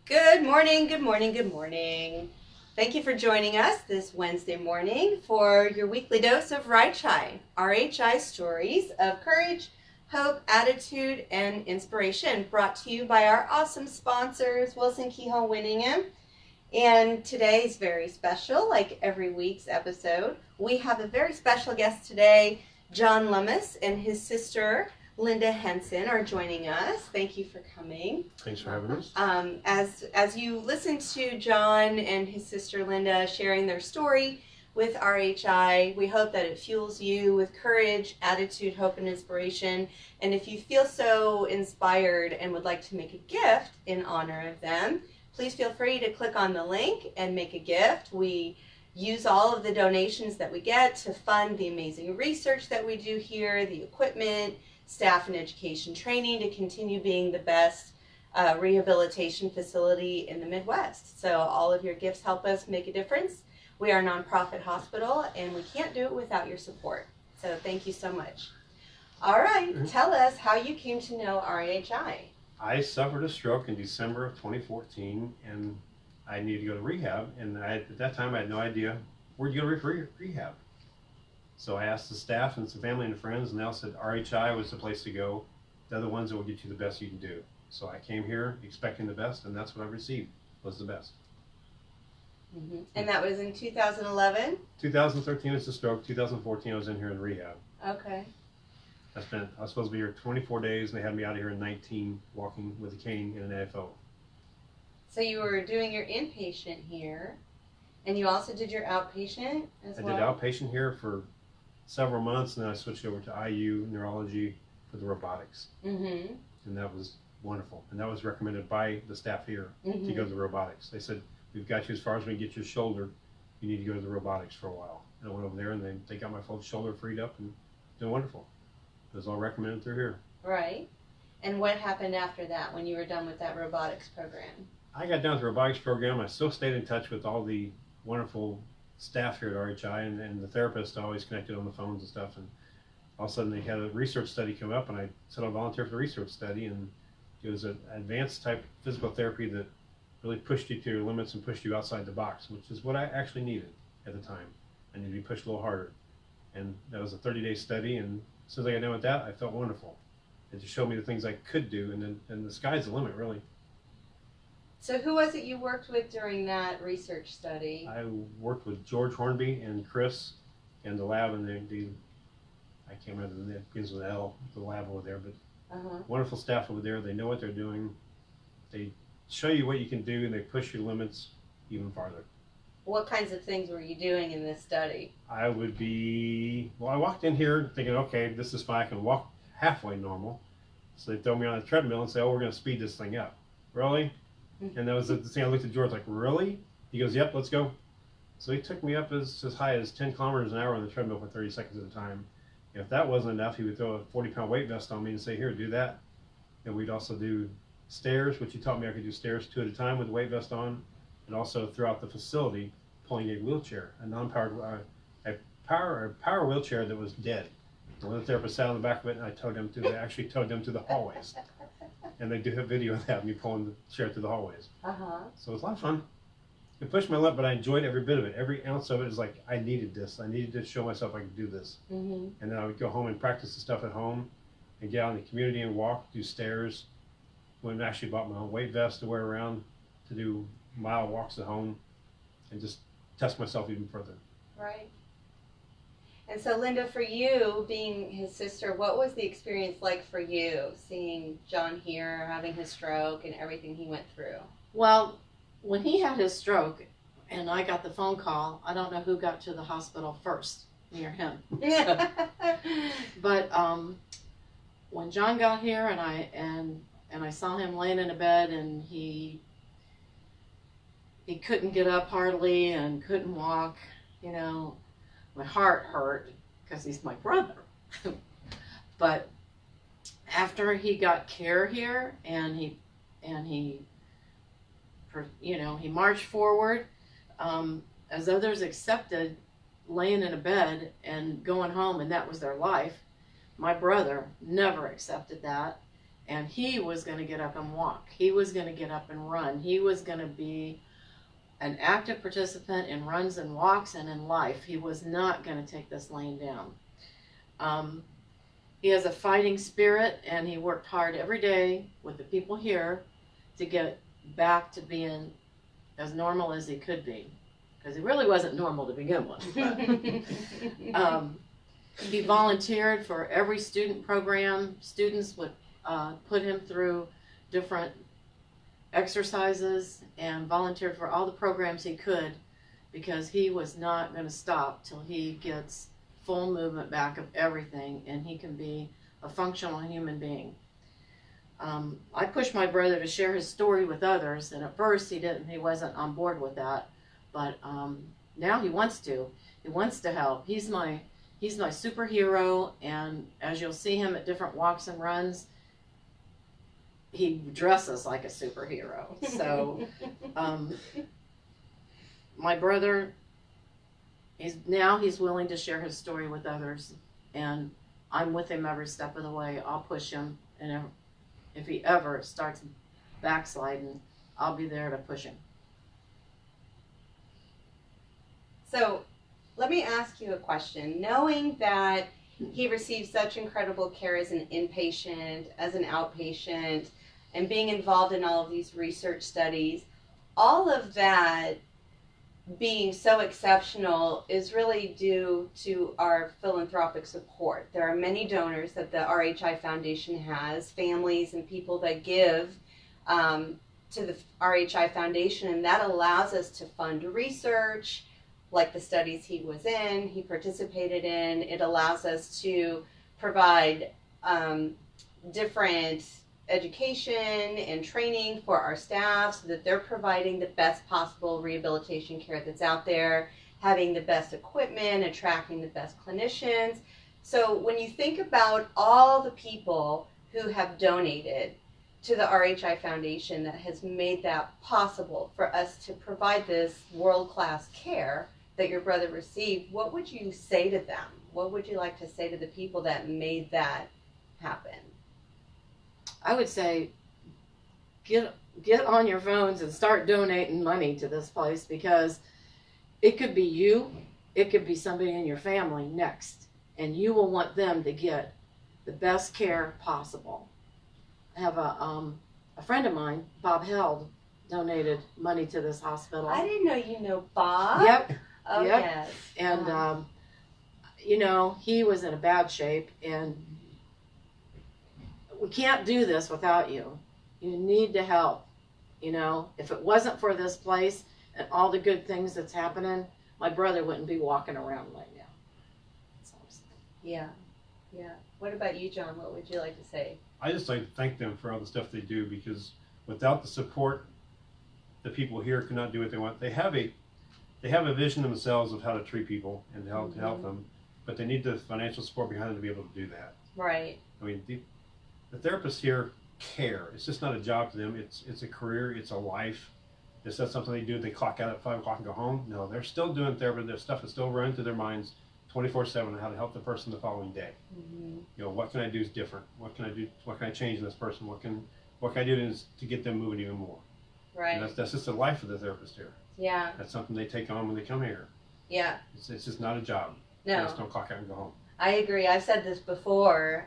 Good morning, good morning, good morning. Thank you for joining us this Wednesday morning for your weekly dose of RHI stories of courage, hope, attitude, and inspiration, brought to you by our awesome sponsors, Wilson Keyhole Winningham. And today's very special, like every week's episode. We have a very special guest today. John Lummis and his sister Linda Henson are joining us. Thank you for coming. Thanks for having us. As you listen to John and his sister Linda sharing their story with RHI, we hope that it fuels you with courage, attitude, hope, and inspiration. And if you feel so inspired and would like to make a gift in honor of them, please feel free to click on the link and make a gift. We use all of the donations that we get to fund the amazing research that we do here, the equipment, staff and education training to continue being the best rehabilitation facility in the Midwest. So all of your gifts help us make a difference. We are a nonprofit hospital and we can't do it without your support. So thank you so much. All right, tell us how you came to know RHI. I suffered a stroke in December of 2014 and I needed to go to rehab, and at that time I had no idea where'd you go to rehab. So I asked the staff and some family and friends, and they all said RHI was the place to go. They're the ones that will get you the best you can do. So I came here expecting the best, and that's what I received, was the best. Mm-hmm. And that was in 2011? 2013 was the stroke. 2014 I was in here in rehab. Okay. I was supposed to be here 24 days, and they had me out of here in 19 walking with a cane in an AFO. So you were doing your inpatient here, and you also did your outpatient as well? I did outpatient here for several months, and then I switched over to IU neurology for the robotics. Mm-hmm. And that was wonderful. And that was recommended by the staff here mm-hmm. to go to the robotics. They said, we've got you as far as we can get your shoulder. You need to go to the robotics for a while. And I went over there, and they got my full shoulder freed up, and doing wonderful. It was all recommended through here. Right. And what happened after that when you were done with that robotics program? I got done with the robotics program. I still stayed in touch with all the wonderful staff here at RHI, and the therapist always connected on the phones and stuff. And all of a sudden they had a research study come up, and I said I'll volunteer for the research study. And it was an advanced type physical therapy that really pushed you to your limits and pushed you outside the box, which is what I actually needed at the time. I needed to be pushed a little harder. And that was a 30-day study, and as soon as I got done with that, I felt wonderful. It just showed me the things I could do, and the sky's the limit, really. So who was it you worked with during that research study? I worked with George Hornby and Chris and the lab, and I can't remember the name, it begins with L, the lab over there, but wonderful staff over there. They know what they're doing. They show you what you can do, and they push your limits even farther. What kinds of things were you doing in this study? I walked in here thinking, okay, this is fine, I can walk halfway normal. So they throw me on a treadmill and say, oh, we're going to speed this thing up. Really? And that was the thing. I looked at George like, really? He goes, yep, let's go. So he took me up as high as 10 kilometers an hour on the treadmill for 30 seconds at a time. If that wasn't enough, he would throw a 40-pound weight vest on me and say, here, do that. And we'd also do stairs, which he taught me I could do stairs 2 at a time with the weight vest on, and also throughout the facility, pulling a wheelchair, a non-powered, a power wheelchair that was dead. One of the therapists sat on the back of it, and I actually towed them to the hallways. And they do have video of that, me pulling the chair through the hallways. So it was a lot of fun. It pushed my limit, but I enjoyed every bit of it. Every ounce of it is like, I needed this. I needed to show myself I could do this. And then I would go home and practice the stuff at home and get out in the community and walk, do stairs. When I actually bought my own weight vest to wear around to do mile walks at home and just test myself even further. Right. And so, Linda, for you, being his sister, what was the experience like for you, seeing John here, having his stroke, and everything he went through? Well, when he had his stroke, and I got the phone call, I don't know who got to the hospital first, me or him. But when John got here, and I saw him laying in a bed, and he couldn't get up hardly and couldn't walk, you know. My heart hurt because he's my brother. But after he got care here and he marched forward, as others accepted laying in a bed and going home, and that was their life. My brother never accepted that, And he was going to get up and walk. He was going to get up and run. He was going to be an active participant in runs and walks and in life. He was not going to take this laying down. He has a fighting spirit, and he worked hard every day with the people here to get back to being as normal as he could be, because he really wasn't normal to begin with. But, he volunteered for every student program. Students would put him through different exercises and volunteered for all the programs he could, because he was not going to stop till he gets full movement back of everything and he can be a functional human being. I pushed my brother to share his story with others, and at first he wasn't on board with that, but now he wants to. He wants to help. He's my superhero, and as you'll see him at different walks and runs, he dresses like a superhero. So my brother, he's willing to share his story with others, and I'm with him every step of the way. I'll push him, and if he ever starts backsliding, I'll be there to push him. So let me ask you a question. Knowing that he received such incredible care as an inpatient, as an outpatient, and being involved in all of these research studies, all of that being so exceptional is really due to our philanthropic support. There are many donors that the RHI Foundation has, families and people that give to the RHI Foundation, and that allows us to fund research, like the studies he was in, he participated in. It allows us to provide different education and training for our staff so that they're providing the best possible rehabilitation care that's out there, having the best equipment, attracting the best clinicians. So when you think about all the people who have donated to the RHI Foundation that has made that possible for us to provide this world-class care that your brother received, what would you say to them? What would you like to say to the people that made that happen? I would say get on your phones and start donating money to this place, because it could be you, it could be somebody in your family next, and you will want them to get the best care possible. I have a friend of mine, Bob Held, donated money to this hospital. I didn't know you know Bob. Yep. Oh, yep. yes. And, you know, he was in a bad shape, and we can't do this without you. You need to help. You know, if it wasn't for this place and all the good things that's happening, my brother wouldn't be walking around right now. That's all I'm saying. Yeah. Yeah. What about you, John? What would you like to say? I just like to thank them for all the stuff they do, because without the support, the people here cannot do what they want. They have a vision themselves of how to treat people and how to help them, but they need the financial support behind them to be able to do that. Right. I mean, the therapists here care. It's just not a job to them. It's a career. It's a life. It's not something they do. They clock out at 5 o'clock and go home. No, they're still doing therapy. Their stuff is still running through their minds 24/7 on how to help the person the following day. Mm-hmm. You know, what can I do is different? What can I do? What can I change in this person? What can I do to get them moving even more? Right. And that's just the life of the therapist here. Yeah. That's something they take on when they come here. Yeah. It's just not a job. No. They just don't clock out and go home. I agree. I've said this before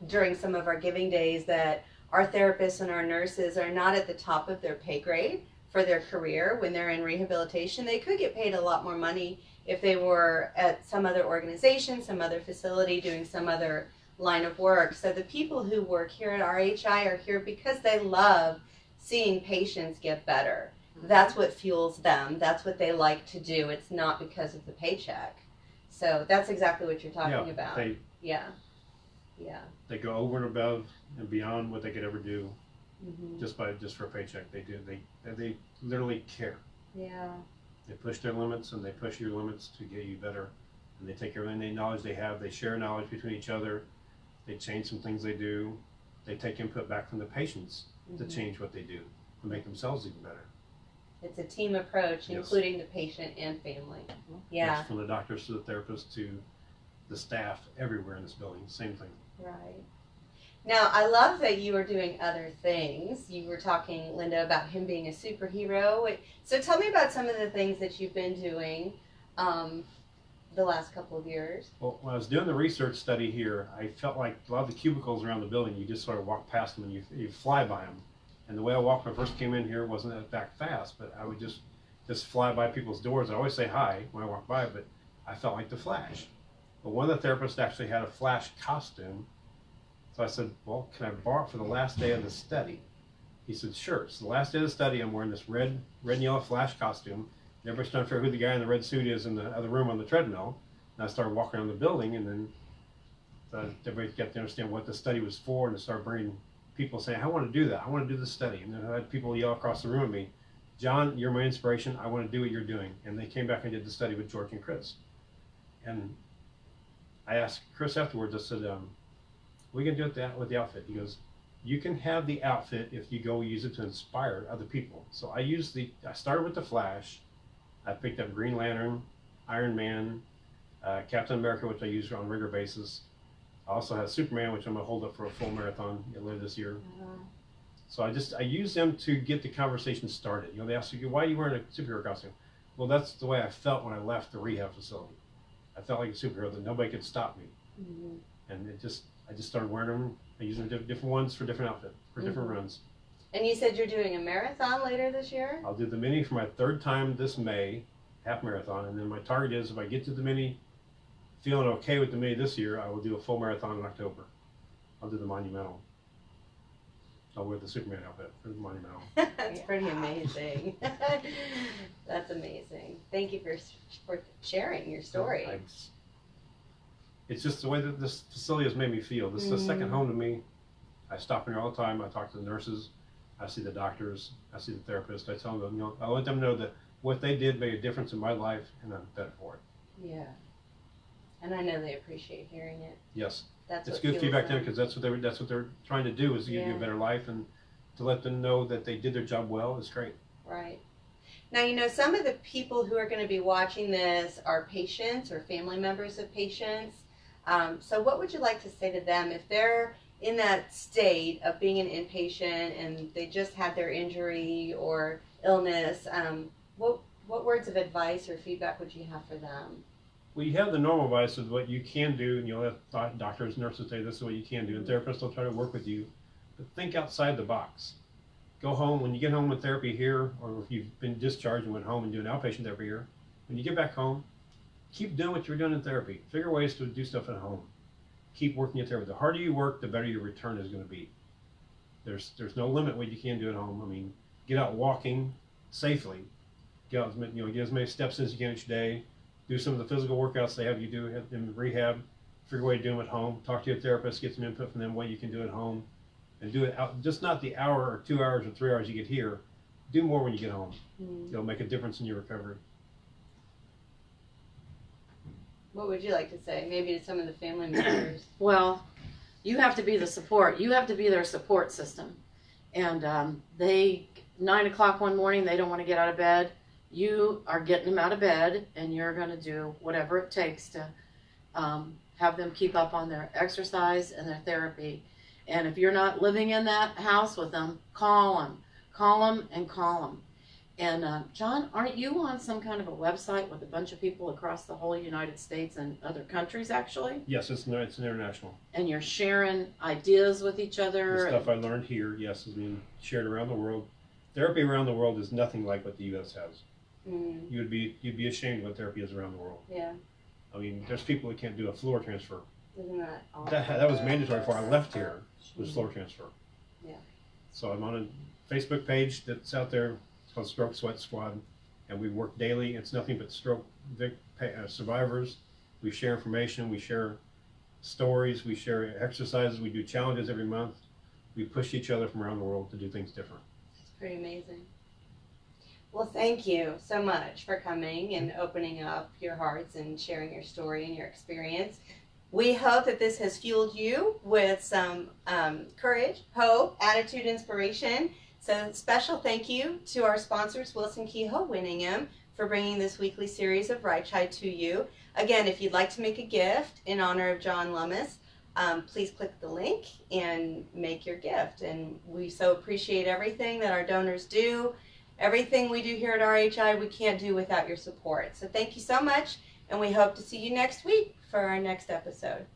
during some of our giving days, that our therapists and our nurses are not at the top of their pay grade for their career. When they're in rehabilitation, they could get paid a lot more money if they were at some other organization, some other facility, doing some other line of work. So the people who work here at RHI are here because they love seeing patients get better. That's what fuels them. That's what they like to do. It's not because of the paycheck. So that's exactly what you're talking about. Yeah. They go over and above and beyond what they could ever do, Mm-hmm. just for a paycheck. They do. They literally care. Yeah. They push their limits and they push your limits to get you better. And they take everything they knowledge they have. They share knowledge between each other. They change some things they do. They take input back from the patients to change what they do to make themselves even better. It's a team approach, Yes. including the patient and family. Yeah. Yes, from the doctors to the therapists to the staff everywhere in this building, same thing. Right. Now, I love that you are doing other things. You were talking, Linda, about him being a superhero. So tell me about some of the things that you've been doing the last couple of years. Well, when I was doing the research study here, I felt like a lot of the cubicles around the building, you just sort of walk past them and you fly by them. And the way I walked when I first came in here wasn't that fast, but I would just fly by people's doors. I always say hi when I walk by, but I felt like the Flash. But one of the therapists actually had a Flash costume. So I said, well, can I borrow it for the last day of the study? He said, sure. So the last day of the study, I'm wearing this red and yellow Flash costume. And everybody's trying to figure out who the guy in the red suit is in the other room on the treadmill. And I started walking around the building, and then everybody got to understand what the study was for, and to start bringing people saying, I want to do that. I want to do this study. And then I had people yell across the room at me, John, you're my inspiration. I want to do what you're doing. And they came back and did the study with George and Chris. And I asked Chris afterwards, I said, we can do it with the outfit. He goes, you can have the outfit if you go use it to inspire other people. So I started with the Flash. I picked up Green Lantern, Iron Man, Captain America, which I use on a regular basis. I also have Superman, which I'm going to hold up for a full marathon later this year. So I use them to get the conversation started. You know, they ask you, why are you wearing a superhero costume? Well, that's the way I felt when I left the rehab facility. I felt like a superhero, that nobody could stop me. And I just started wearing them. I use them different ones for different outfits, for different runs. And you said you're doing a marathon later this year? I'll do the mini for my third time this May, half marathon. And then my target is, if I get to the mini, feeling okay with the mini this year, I will do a full marathon in October. I'll do the monumental. I'll wear the Superman outfit for the monumental. That's pretty amazing. That's amazing. Thank you for sharing your story. It's just the way that this facility has made me feel. This is a second home to me. I stop in here all the time. I talk to the nurses. I see the doctors. I see the therapist. I tell them, I let them know that what they did made a difference in my life, and I'm better for it. Yeah. And I know they appreciate hearing it. Yes. It's good feedback to them, because that's what they're trying to do, is to give you a better life, and to let them know that they did their job well is great. Right. Now, some of the people who are going to be watching this are patients or family members of patients. So what would you like to say to them if they're in that state of being an inpatient and they just had their injury or illness? What words of advice or feedback would you have for them? Well, you have the normal advice of what you can do, and you'll have doctors, nurses say this is what you can do, and therapists will try to work with you. But think outside the box. Go home. When you get home with therapy here, or if you've been discharged and went home and do an outpatient therapy here, when you get back home, keep doing what you were doing in therapy. Figure ways to do stuff at home. Keep working at therapy. The harder you work, the better your return is going to be. There's no limit what you can do at home. I mean, get out walking safely. Get out, get as many steps as you can each day. Do some of the physical workouts they have you do in rehab. Figure a way to do them at home. Talk to your therapist. Get some input from them what you can do at home. And do it out, just not the hour or 2 hours or 3 hours you get here. Do more when you get home. It'll make a difference in your recovery. What would you like to say? Maybe to some of the family members. Well, you have to be the support. You have to be their support system. And 9 o'clock one morning, they don't want to get out of bed. You are getting them out of bed, and you're going to do whatever it takes to have them keep up on their exercise and their therapy. And if you're not living in that house with them, call them. Call them and call them. And John, aren't you on some kind of a website with a bunch of people across the whole United States and other countries, actually? Yes, it's international. And you're sharing ideas with each other? The stuff I learned here, yes, is being shared around the world. Therapy around the world is nothing like what the U.S. has. You'd be ashamed of what therapy is around the world. Yeah. I mean, there's people that can't do a floor transfer. Isn't that awesome? That was mandatory before I left here, was floor transfer. Yeah. So I'm on a Facebook page that's out there. It's called Stroke Sweat Squad, and we work daily. It's nothing but stroke survivors. We share information. We share stories. We share exercises. We do challenges every month. We push each other from around the world to do things different. It's pretty amazing. Well, thank you so much for coming and opening up your hearts and sharing your story and your experience. We hope that this has fueled you with some courage, hope, attitude, inspiration. So special thank you to our sponsors, Wilson Kehoe Winningham, for bringing this weekly series of RHI to you. Again, if you'd like to make a gift in honor of John Lummis, please click the link and make your gift. And we so appreciate everything that our donors do. Everything we do here at RHI, we can't do without your support. So thank you so much, and we hope to see you next week for our next episode.